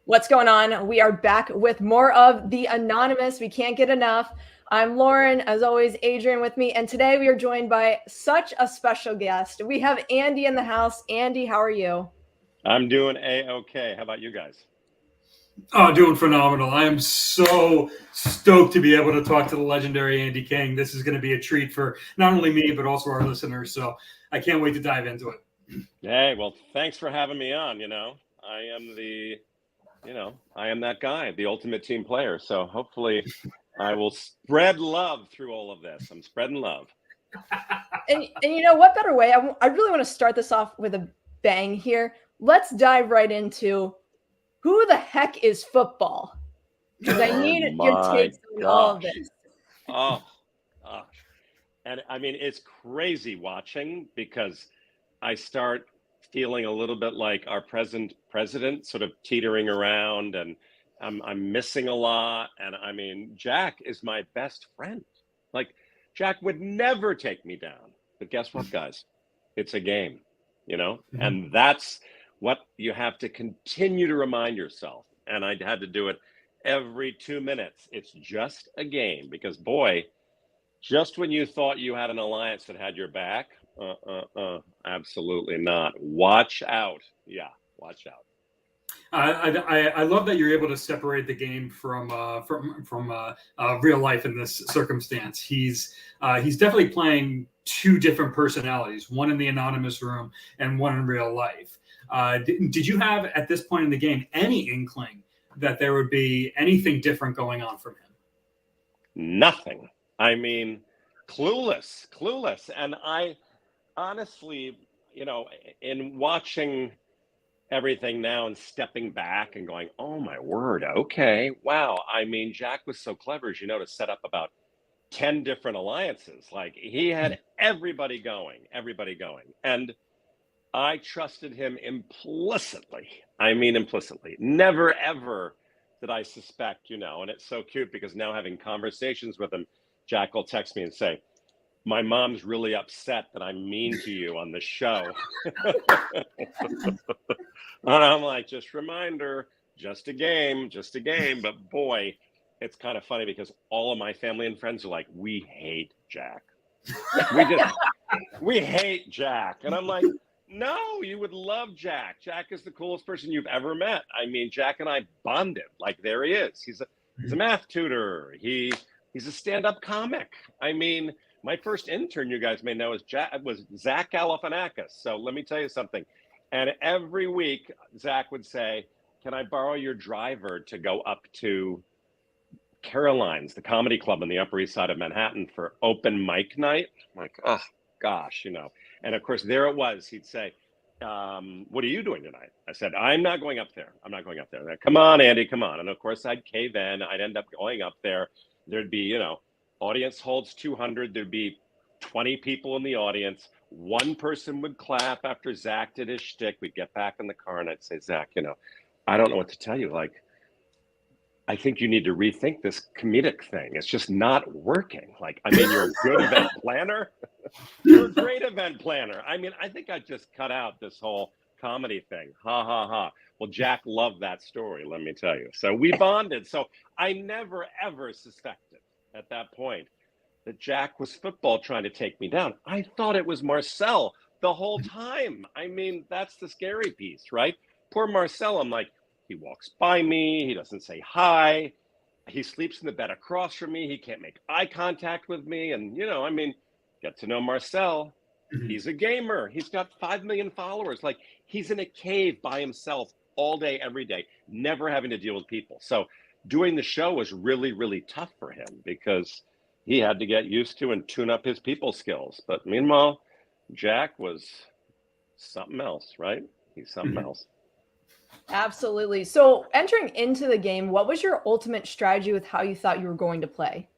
What's going on? We are back with more of The Anonymous. We can't get enough. I'm Lauren, as always, Adrian with me. And today we are joined by such a special guest. We have Andy in the house. Andy, how are you? I'm doing A-okay. How about you guys? Oh, doing phenomenal. I am so stoked to be able to talk to the legendary Andy King. This is going to be a treat for not only me, but also our listeners. So I can't wait to dive into it. Hey, well, thanks for having me on. I am that guy, the ultimate team player. So hopefully I will spread love through all of this. I'm spreading love. And you know, what better way? I really want to start this off with a bang here. Let's dive right into who the heck is football? Because I need your takes on all of this. Oh, and I mean, it's crazy watching because I start feeling a little bit like our present president sort of teetering around, and I'm missing a lot. And I mean, Jack is my best friend. Like, Jack would never take me down. But guess what, guys? It's a game, Mm-hmm. and that's what you have to continue to remind yourself. And I had to do it every 2 minutes. It's just a game because, boy, just when you thought you had an alliance that had your back, absolutely not. Watch out. Yeah, watch out. I love that you're able to separate the game from real life in this circumstance. He's definitely playing two different personalities, one in the anonymous room and one in real life. Did you have at this point in the game any inkling that there would be anything different going on from him? Nothing. I mean, clueless. And I honestly, in watching everything now and stepping back and going, oh my word, okay, wow. I mean, Jack was so clever, as you know, to set up about 10 different alliances. Like, he had everybody going. And I trusted him implicitly. I mean, implicitly. Never, ever did I suspect, and it's so cute because now having conversations with him, Jack will text me and say, my mom's really upset that I'm mean to you on the show. And I'm like, just reminder, just a game. But boy, it's kind of funny because all of my family and friends are like, we hate Jack. We hate Jack. And I'm like, no, you would love Jack. Jack is the coolest person you've ever met. I mean, Jack and I bonded. Like, there he is. He's a math tutor. He's a stand-up comic. I mean, my first intern, you guys may know, was Zach Galifianakis. So let me tell you something. And every week, Zach would say, can I borrow your driver to go up to Caroline's, the comedy club on the Upper East Side of Manhattan, for open mic night? I'm like, oh, gosh, And of course, there it was. He'd say, what are you doing tonight? I said, I'm not going up there. Like, come on, Andy, come on. And of course, I'd cave in. I'd end up going up there. There'd be, audience holds 200. There'd be 20 people in the audience. One person would clap after Zach did his shtick. We'd get back in the car and I'd say, Zach, I don't know what to tell you. Like, I think you need to rethink this comedic thing. It's just not working. Like, I mean, you're a good event planner. You're a great event planner. I mean, I think I just cut out this whole comedy thing. Ha, ha, ha. Well, Jack loved that story, let me tell you. So we bonded. So I never, ever suspected at that point that Jack was football trying to take me down. I thought it was Marcel the whole time. I mean, that's the scary piece, right? Poor Marcel, I'm like, he walks by me, he doesn't say hi, he sleeps in the bed across from me, he can't make eye contact with me. And, get to know Marcel. He's a gamer. He's got 5 million followers. Like, he's in a cave by himself all day, every day, never having to deal with people. So doing the show was really, really tough for him because he had to get used to and tune up his people skills. But meanwhile, Jack was something else, right? He's something else. Absolutely. So entering into the game, what was your ultimate strategy with how you thought you were going to play?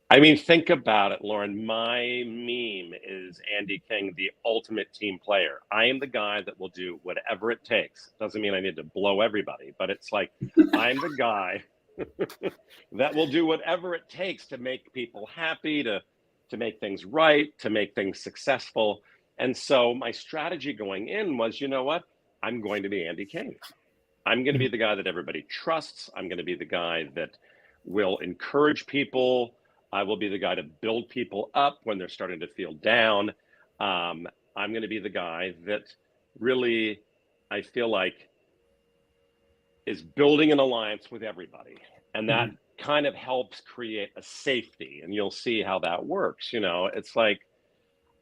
I mean, think about it, Lauren. My meme is Andy King, the ultimate team player. I am the guy that will do whatever it takes. Doesn't mean I need to blow everybody, but it's like, I'm the guy that will do whatever it takes to make people happy, to make things right, to make things successful. And so my strategy going in was, you know what? I'm going to be Andy King. I'm going to be the guy that everybody trusts. I'm going to be the guy that will encourage people. I will be the guy to build people up when they're starting to feel down. I'm going to be the guy that really, I feel like, is building an alliance with everybody. And that kind of helps create a safety. And you'll see how that works. It's like,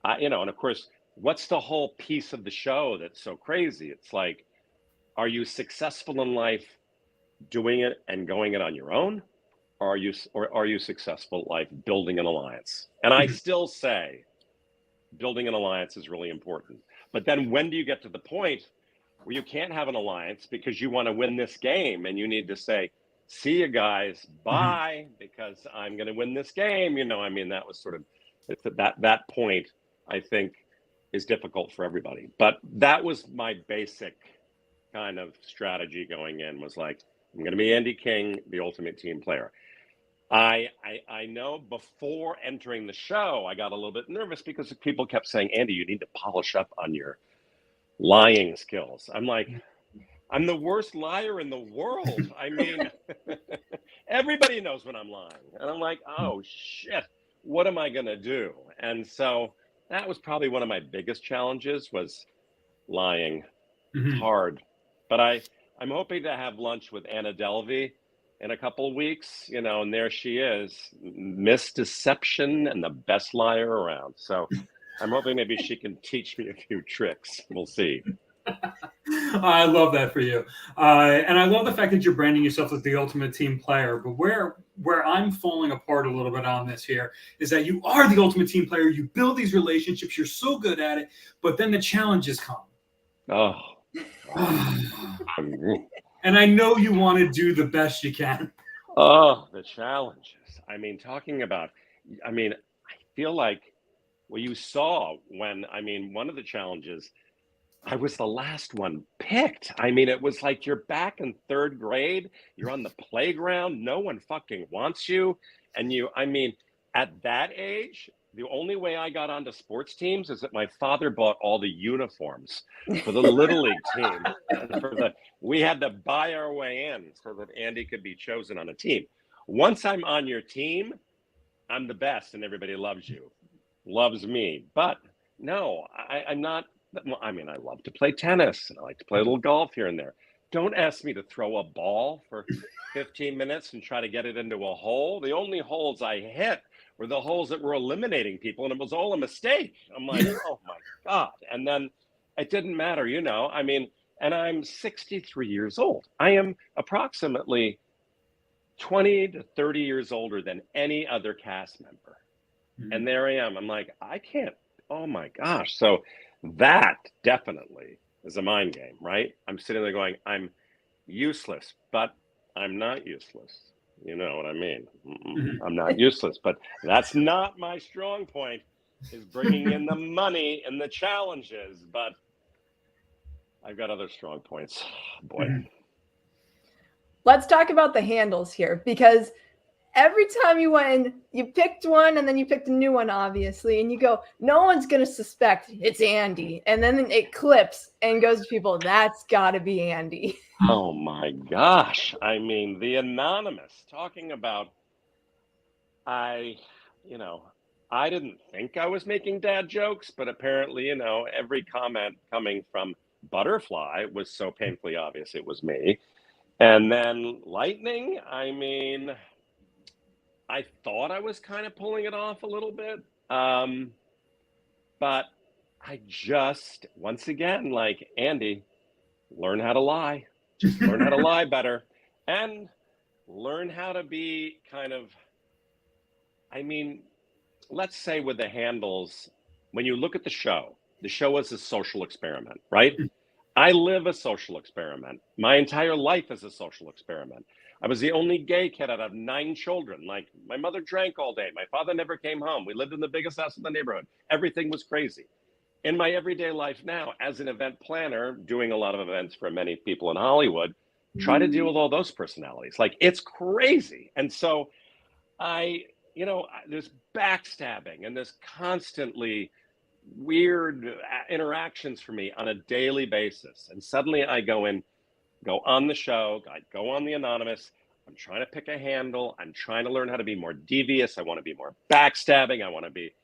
and of course, what's the whole piece of the show that's so crazy? It's like, are you successful in life doing it and going it on your own? Or are you successful at life building an alliance? And I still say building an alliance is really important. But then when do you get to the point where you can't have an alliance because you want to win this game and you need to say, see you guys, bye, because I'm going to win this game. That was sort of that point, I think, is difficult for everybody. But that was my basic kind of strategy going in, was like, I'm going to be Andy King, the ultimate team player. I know before entering the show, I got a little bit nervous because people kept saying, Andy, you need to polish up on your lying skills. I'm like, I'm the worst liar in the world. Everybody knows when I'm lying. And I'm like, oh, shit, what am I going to do? And so that was probably one of my biggest challenges, was lying. It's hard. But I'm hoping to have lunch with Anna Delvey in a couple of weeks, and there she is, Miss Deception and the best liar around. So I'm hoping maybe she can teach me a few tricks. We'll see. I love that for you. And I love the fact that you're branding yourself as the ultimate team player. But where I'm falling apart a little bit on this here is that you are the ultimate team player. You build these relationships. You're so good at it. But then the challenges come. Oh. And I know you want to do the best you can. Oh, the challenges. Talking about, I feel like, well, you saw when, one of the challenges, I was the last one picked. It was like you're back in third grade, you're on the playground, no one fucking wants you. And at that age, the only way I got onto sports teams is that my father bought all the uniforms for the Little League team. And we had to buy our way in so that Andy could be chosen on a team. Once I'm on your team, I'm the best and everybody loves me. But no, I'm not. I love to play tennis and I like to play a little golf here and there. Don't ask me to throw a ball for 15 minutes and try to get it into a hole. The only holes I hit were the holes that were eliminating people, and it was all a mistake. I'm like, oh my God. And then it didn't matter, and I'm 63 years old. I am approximately 20 to 30 years older than any other cast member. And there I am. I'm like, I can't, oh my gosh. So that definitely is a mind game, right? I'm sitting there going, I'm useless, but I'm not useless. You know what I mean? I'm not useless, but that's not my strong point, is bringing in the money and the challenges. But I've got other strong points. Boy. Let's talk about the handles here, because every time you went, you picked one and then you picked a new one, obviously, and you go, no one's going to suspect it's Andy. And then it clips and goes to people, that's got to be Andy. Oh my gosh. The anonymous, talking about, I didn't think I was making dad jokes, but apparently, every comment coming from Butterfly was so painfully obvious it was me. And then Lightning, I thought I was kind of pulling it off a little bit. But I just, once again, like, Andy, learn how to lie. Just learn how to lie better. And learn how to be kind of, let's say with the handles, when you look at the show is a social experiment, right? I live a social experiment. My entire life is a social experiment. I was the only gay kid out of 9 children. Like, my mother drank all day. My father never came home. We lived in the biggest house in the neighborhood. Everything was crazy. In my everyday life now, as an event planner, doing a lot of events for many people in Hollywood, try to deal with all those personalities. Like, it's crazy. And so there's backstabbing and there's constantly weird interactions for me on a daily basis. And suddenly I go in, go on the show. I go on the anonymous. I'm trying to pick a handle. I'm trying to learn how to be more devious. I want to be more backstabbing. I want to be.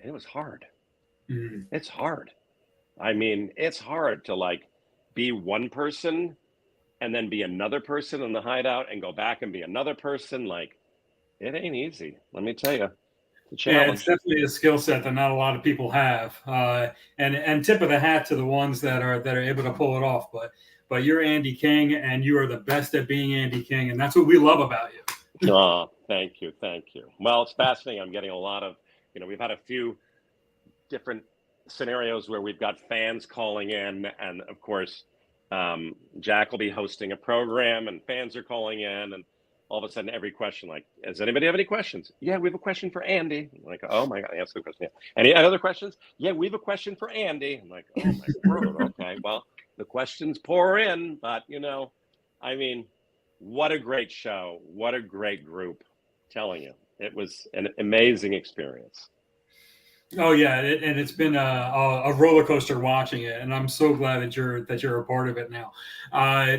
And it was hard. It's hard. I mean, it's hard to like be one person and then be another person in the hideout and go back and be another person. Like, it ain't easy. Let me tell you. Yeah, it's definitely a skill set that not a lot of people have. And tip of the hat to the ones that are able to pull it off. But you're Andy King, and you are the best at being Andy King, and that's what we love about you. Oh, thank you. Well, it's fascinating. I'm getting a lot of, we've had a few different scenarios where we've got fans calling in, and of course, Jack will be hosting a program, and fans are calling in, and all of a sudden, every question, like, does anybody have any questions? Yeah, we have a question for Andy. I'm like, oh my God, answer the question. Yeah. Any other questions? Yeah, we have a question for Andy. I'm like, oh my word. Okay, well, the questions pour in, but I mean, what a great show. What a great group. I'm telling you, it was an amazing experience. Oh yeah, and it's been a roller coaster watching it, and I'm so glad that you're a part of it now.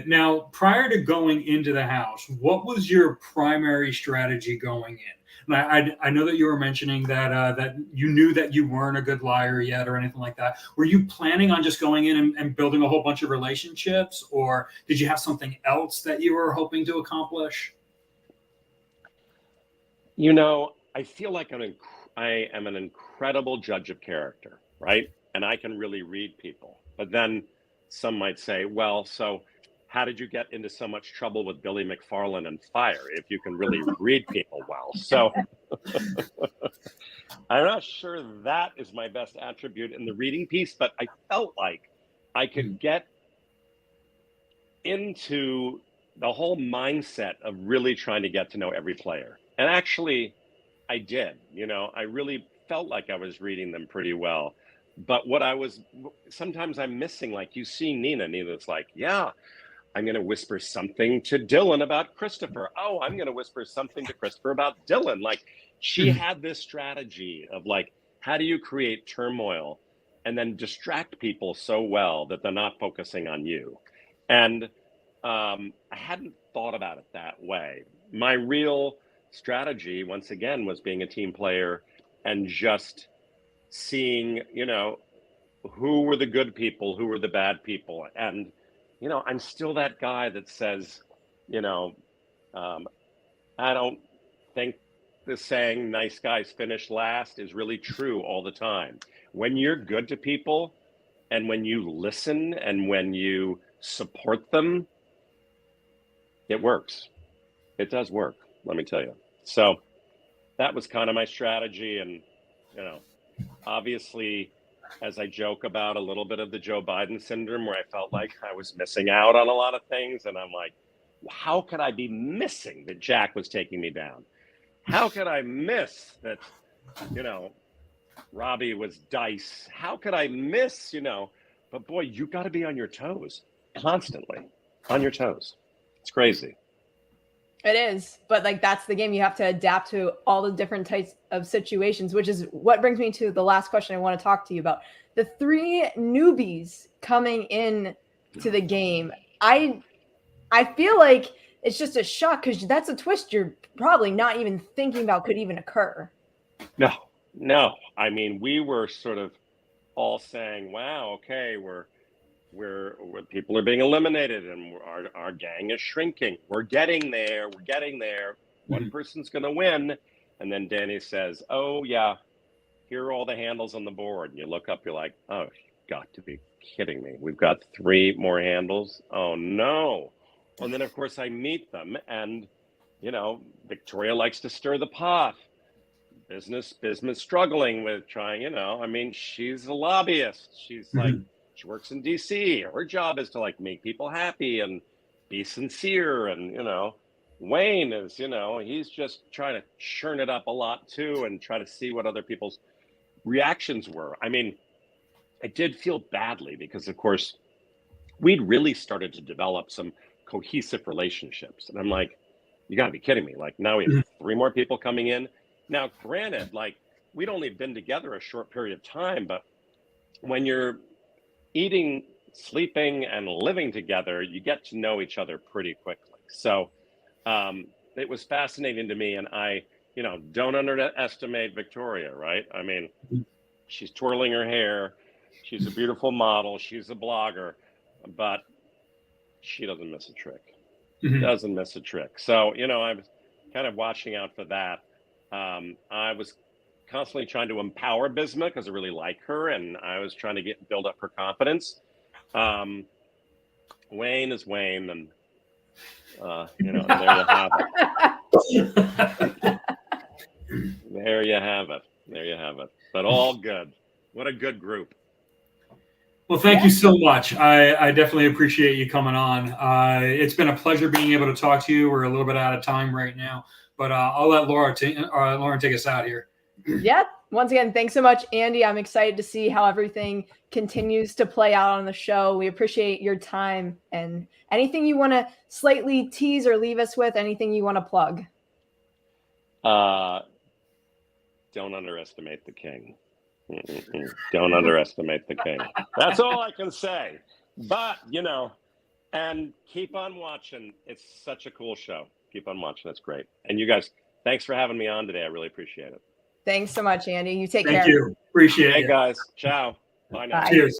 Now, prior to going into the house, what was your primary strategy going in? And I know that you were mentioning that you knew that you weren't a good liar yet or anything like that. Were you planning on just going in and building a whole bunch of relationships, or did you have something else that you were hoping to accomplish? I feel like I am an incredible judge of character, right? And I can really read people. But then some might say, well, so how did you get into so much trouble with Billy McFarland and Fire if you can really read people well? So I'm not sure that is my best attribute in the reading piece, but I felt like I could get into the whole mindset of really trying to get to know every player. And actually, I did. I really felt like I was reading them pretty well. But sometimes I'm missing, like you see Nina's like, yeah, I'm going to whisper something to Dylan about Christopher. Oh, I'm going to whisper something to Christopher about Dylan. Like, she had this strategy of like, how do you create turmoil and then distract people so well that they're not focusing on you? And I hadn't thought about it that way. My real strategy, once again, was being a team player and just seeing, who were the good people, who were the bad people. And, I'm still that guy that says, I don't think the saying nice guys finish last is really true all the time. When you're good to people and when you listen and when you support them, it works. It does work, let me tell you. So that was kind of my strategy. And, obviously, as I joke about a little bit of the Joe Biden syndrome, where I felt like I was missing out on a lot of things. And I'm like, how could I be missing that Jack was taking me down? How could I miss that, Robbie was dice? How could I miss, but boy, you got to be on your toes constantly, on your toes. It's crazy. It is, but like that's the game. You have to adapt to all the different types of situations, which is what brings me to the last question I want to talk to you about. The three newbies coming in to the game. I feel like it's just a shock because that's a twist you're probably not even thinking about could even occur. No. I mean, we were sort of all saying, wow, okay, we're people are being eliminated and our gang is shrinking. We're getting there. One person's going to win. And then Danny says, oh, yeah, here are all the handles on the board. And you look up, you're like, oh, you've got to be kidding me. We've got 3 more handles. Oh, no. And then, of course, I meet them. And, Victoria likes to stir the pot. Business struggling with trying, I mean, she's a lobbyist. She's like, she works in DC. Her job is to like make people happy and be sincere. And, Wayne is, he's just trying to churn it up a lot too and try to see what other people's reactions were. I mean, I did feel badly because, of course, we'd really started to develop some cohesive relationships. And I'm like, you got to be kidding me. Like, now we have 3 more people coming in. Now, granted, like, we'd only been together a short period of time, but when you're eating sleeping and living together, you get to know each other pretty quickly. So it was fascinating to me. And I, don't underestimate Victoria, right? I mean, she's twirling her hair. She's a beautiful model. She's a blogger, but she doesn't miss a trick. Doesn't miss a trick. So, I was kind of watching out for that. I was constantly trying to empower Bisma because I really like her, and I was trying to build up her confidence. Wayne is Wayne, and and there you have it. There you have it. There you have it. But all good. What a good group. Well, thank you so much. I definitely appreciate you coming on. It's been a pleasure being able to talk to you. We're a little bit out of time right now, but I'll let Lauren take us out here. Yeah. Once again, thanks so much, Andy. I'm excited to see how everything continues to play out on the show. We appreciate your time, and anything you want to slightly tease or leave us with, anything you want to plug. Don't underestimate the king. Don't underestimate the king. That's all I can say. But, and keep on watching. It's such a cool show. Keep on watching. That's great. And you guys, thanks for having me on today. I really appreciate it. Thanks so much, Andy. You take care. Thank you. Appreciate it. Hey, guys. Ciao. Bye now. Cheers.